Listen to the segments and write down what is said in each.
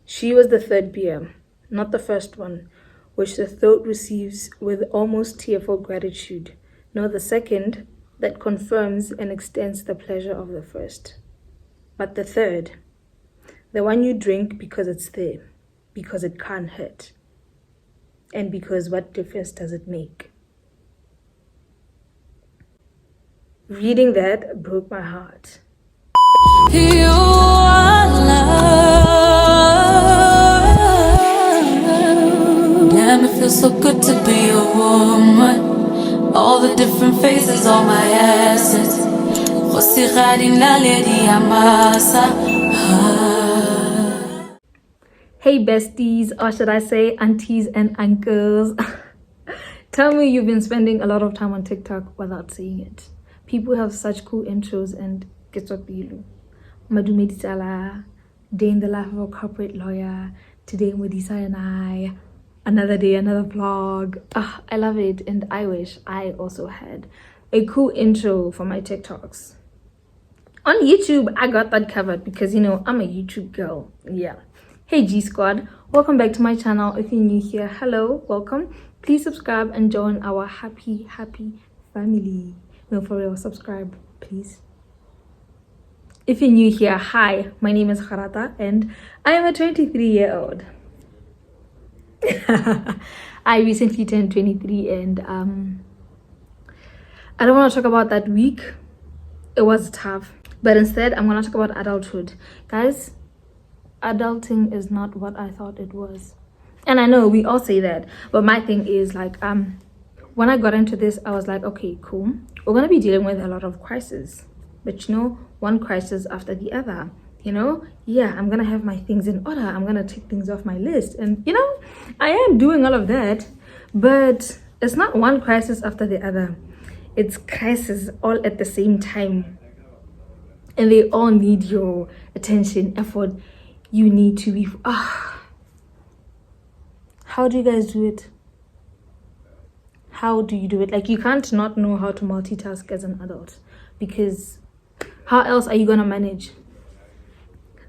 She was the third beer, not the first one, which the throat receives with almost tearful gratitude, nor the second that confirms and extends the pleasure of the first. But the third, the one you drink because it's there, because it can't hurt, and because what difference does it make? Reading that broke my heart. You are love. Damn, it feels so good to be a woman. All the different phases, all my assets. Hey besties, or should I say aunties and uncles? Tell me you've been spending a lot of time on TikTok without saying it. People have such cool intros and guess what bilu. Madumedi Sala, day in the life of a corporate lawyer, today Modisa and I, another day, another vlog. I love it, and I wish I also had a cool intro for my TikToks. On YouTube, I got that covered because, you know, I'm a YouTube girl. Yeah. Hey G Squad, welcome back to my channel. If you're new here, hello, welcome. Please subscribe and join our happy family. No, for real, subscribe, please. If you're new here, hi, my name is Harata and I am a 23-year-old. I recently turned 23 and I don't want to talk about that week. It was tough. But instead, I'm going to talk about adulthood. Guys, adulting is not what I thought it was. And I know we all say that. But my thing is like, when I got into this, I was like, okay, cool. We're going to be dealing with a lot of crises. But you know, one crisis after the other. You know, yeah, I'm going to have my things in order. I'm going to take things off my list. And, you know, I am doing all of that. But it's not one crisis after the other. It's crises all at the same time. And they all need your attention, effort. You need to be... How do you guys do it? How do you do it? Like, you can't not know how to multitask as an adult. Because how else are you going to manage?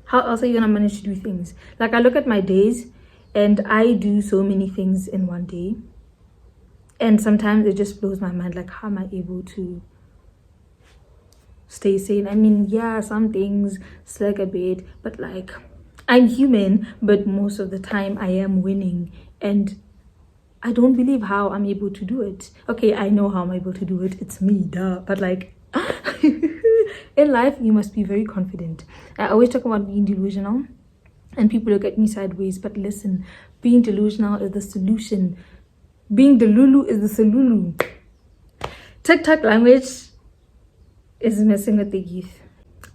How else are you going to manage to do things? Like, I look at my days and I do so many things in one day. And sometimes it just blows my mind. Like, how am I able to stay sane? I mean, yeah, some things slack a bit, but like, I'm human, but most of the time I am winning. And I don't believe how I'm able to do it. Okay, I know how I'm able to do it. It's me, duh. But like, in life, you must be very confident. I always talk about being delusional and people look at me sideways. But listen, being delusional is the solution. Being delulu is the solulu. TikTok language is messing with the youth.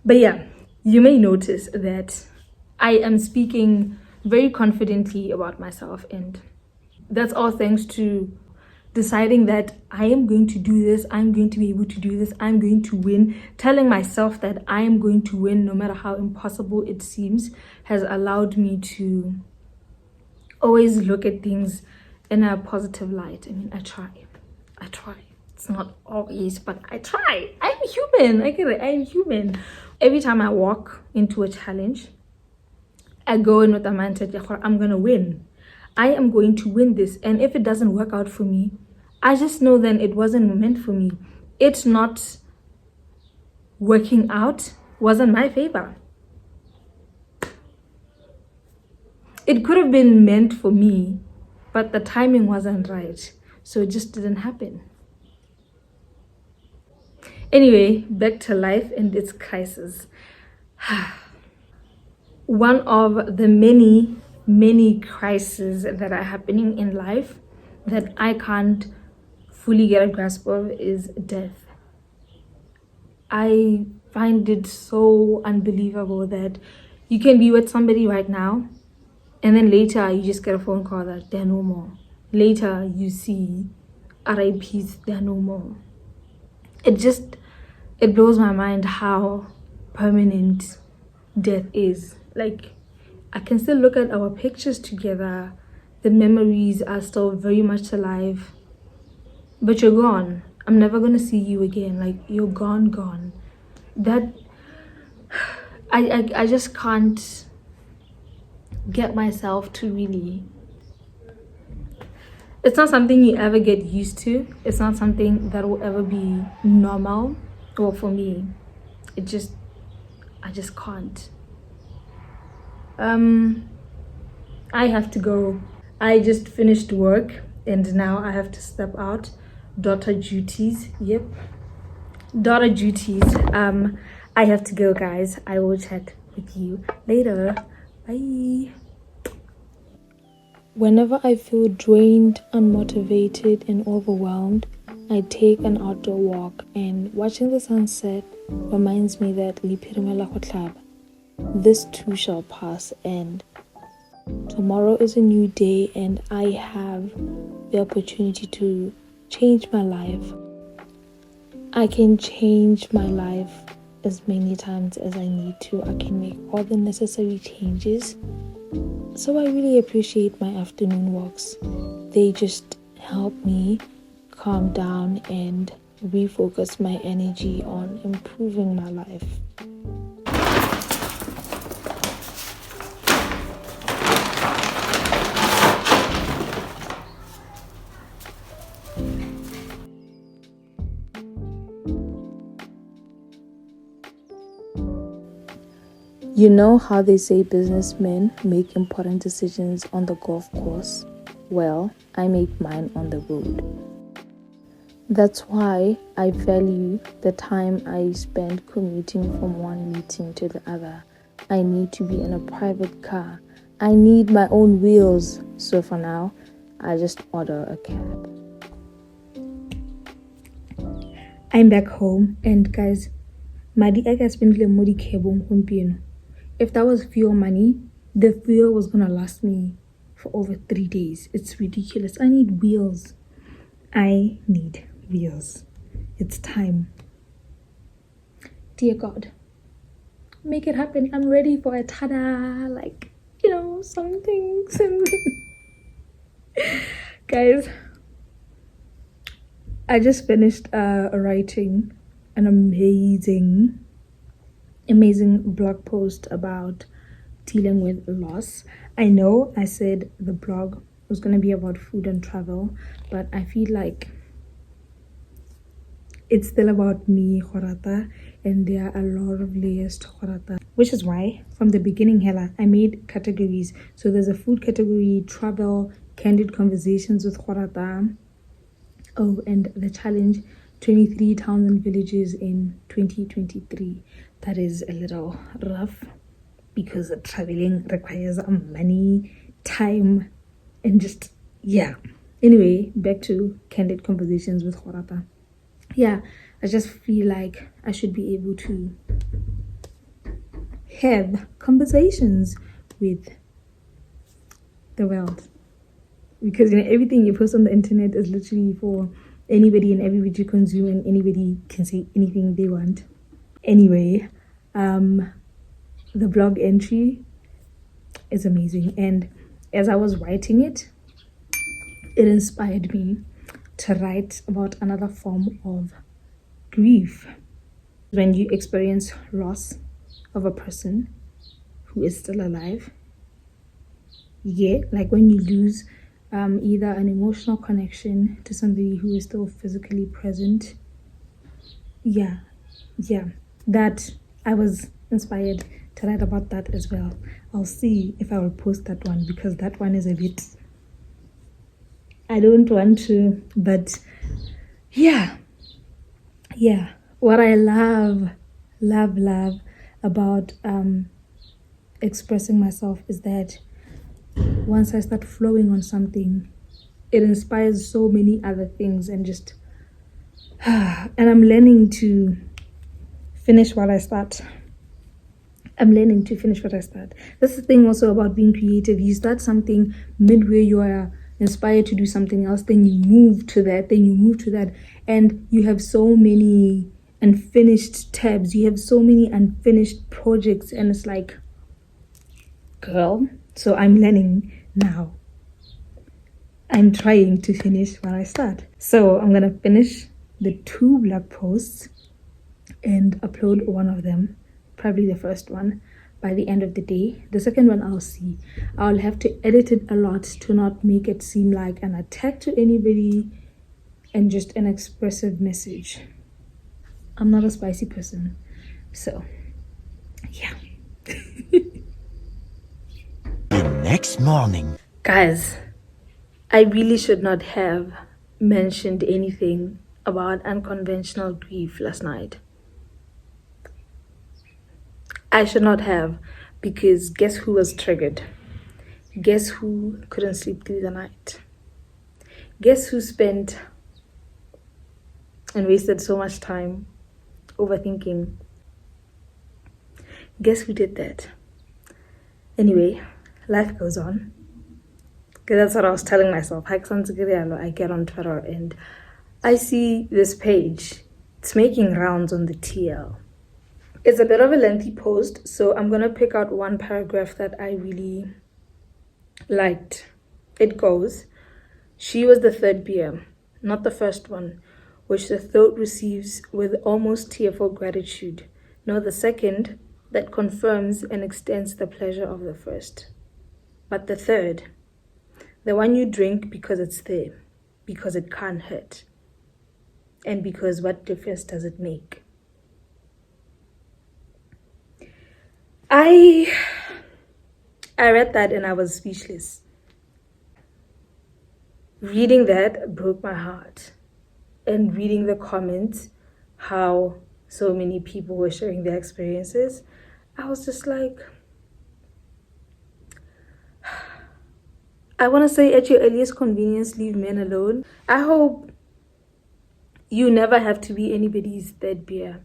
But yeah, you may notice that I am speaking very confidently about myself, and that's all thanks to deciding that I am going to do this, I'm going to be able to do this, I'm going to win. Telling myself that I am going to win no matter how impossible it seems has allowed me to always look at things in a positive light. I mean, I try. It's not always, but I try. I'm human. I get it. I'm human. Every time I walk into a challenge, I go in with a mindset, I'm going to win. I am going to win this. And if it doesn't work out for me, I just know then it wasn't meant for me. It's not working out wasn't my favor. It could have been meant for me, but the timing wasn't right. So it just didn't happen. Anyway, back to life and its crisis. One of the many crises that are happening in life that I can't fully get a grasp of is death. I find it so unbelievable that you can be with somebody right now and then later you just get a phone call that they're no more. Later you see RIPs, they're no more. It blows my mind how permanent death is. Like, I can still look at our pictures together. The memories are still very much alive. But you're gone. I'm never going to see you again. Like, you're gone. That, I just can't get myself to really, it's not something you ever get used to. It's not something that will ever be normal. Well, for me, I just can't. I have to go. I just finished work and now I have to step out. Daughter duties. Yep. Daughter duties. I have to go, guys. I will chat with you later. Bye. Whenever I feel drained, unmotivated, and overwhelmed, I take an outdoor walk, and watching the sunset reminds me that this too shall pass, and tomorrow is a new day, and I have the opportunity to change my life. I can change my life as many times as I need to. I can make all the necessary changes. So I really appreciate my afternoon walks. They just help me calm down and refocus my energy on improving my life. You know how they say businessmen make important decisions on the golf course? Well, I make mine on the road. That's why I value the time I spend commuting from one meeting to the other. I need to be in a private car. I need my own wheels. So for now, I just order a cab. I'm back home, and guys, madi I spend le modi kebong gompieno. If that was fuel money, the fuel was gonna last me for over 3 days. It's ridiculous. I need wheels. I need wheels. It's time. Dear God, make it happen. I'm ready for a tada, like, something. Guys, I just finished writing an amazing blog post about dealing with loss. I know I said the blog was going to be about food and travel, but I feel like it's still about me, Khorata, and there are a lot of layers to Khorata, which is why from the beginning, Hella, I made categories. So there's a food category, travel, candid conversations with Khorata, and the challenge, 23 towns and villages in 2023. That is a little rough because traveling requires money, time, and just, yeah. Anyway, back to candid conversations with Khorata. Yeah, I just feel like I should be able to have conversations with the world. Because everything you post on the internet is literally for anybody and everybody to consume, and anybody can say anything they want. Anyway, the blog entry is amazing, and as I was writing it inspired me to write about another form of grief. When you experience loss of a person who is still alive, like when you lose either an emotional connection to somebody who is still physically present. Yeah, that I was inspired to write about that as well. I'll see if I will post that one, because that one is a bit, I don't want to, but yeah, what I love about expressing myself is that once I start flowing on something, it inspires so many other things, and just and I'm learning to finish what I start. That's the thing also about being creative. You start something midway, you are inspired to do something else, then you move to that, and you have so many unfinished tabs, you have so many unfinished projects, and it's like, girl, so I'm learning now. I'm trying to finish what I start. So I'm gonna finish the 2 blog posts and upload one of them, probably the first one, by the end of the day. The second one I'll see. I'll have to edit it a lot to not make it seem like an attack to anybody and just an expressive message. I'm not a spicy person, so yeah. The next morning. Guys, I really should not have mentioned anything about unconventional grief last night. I should not have, because guess who was triggered? Guess who couldn't sleep through the night? Guess who spent and wasted so much time overthinking? Guess who did that? Anyway, life goes on. That's what I was telling myself. I get on Twitter and I see this page. It's making rounds on the TL. It's a bit of a lengthy post, so I'm gonna pick out one paragraph that I really liked. It goes, "She was the third beer, not the first one, which the throat receives with almost tearful gratitude, nor the second that confirms and extends the pleasure of the first, but the third, the one you drink because it's there, because it can't hurt, and because what difference does it make?" I read that and I was speechless. Reading that broke my heart. And reading the comments, how so many people were sharing their experiences, I was just like, I want to say, at your earliest convenience, leave men alone. I hope you never have to be anybody's third beer.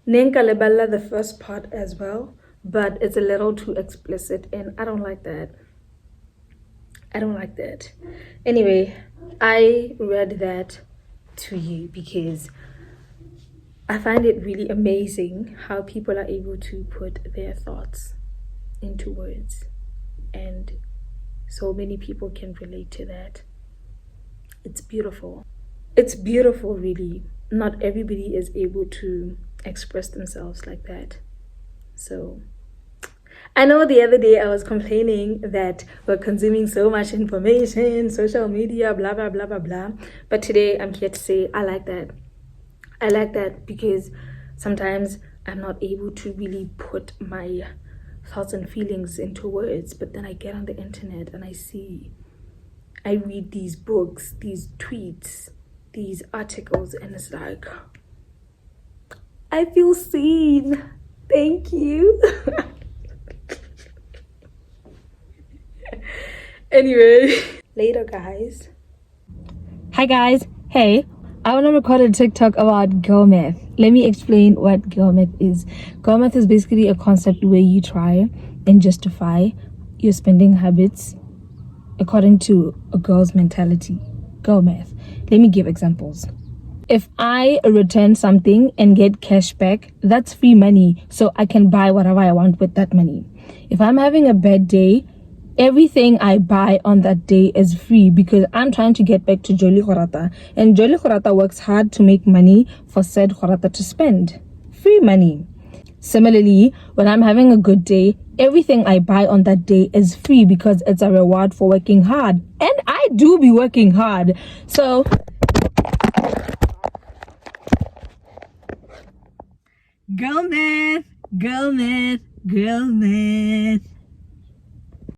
Nenka lebala the first part as well, but it's a little too explicit and I don't like that. I don't like that. Anyway, I read that to you because I find it really amazing how people are able to put their thoughts into words, and so many people can relate to that. It's beautiful. It's beautiful, really. Not everybody is able to express themselves like that. So I know the other day I was complaining that we're consuming so much information, social media, blah, blah, blah, blah, blah. But today I'm here to say I like that. I like that because sometimes I'm not able to really put my thoughts and feelings into words. But then I get on the internet and I read these books, these tweets, these articles, and it's like, I feel seen. Thank you. Anyway, later guys. Hi guys. Hey, I want to record a TikTok about girl math. Let me explain what girl math is. Girl math is basically a concept where you try and justify your spending habits according to a girl's mentality. Girl math. Let me give examples. If I return something and get cash back, that's free money, so I can buy whatever I want with that money. If I'm having a bad day, everything I buy on that day is free because I'm trying to get back to Jolly Khorata. And Jolly Khorata works hard to make money for said Khorata to spend. Free money. Similarly, when I'm having a good day, everything I buy on that day is free because it's a reward for working hard. And I do be working hard. So girl math, girl math, girl math.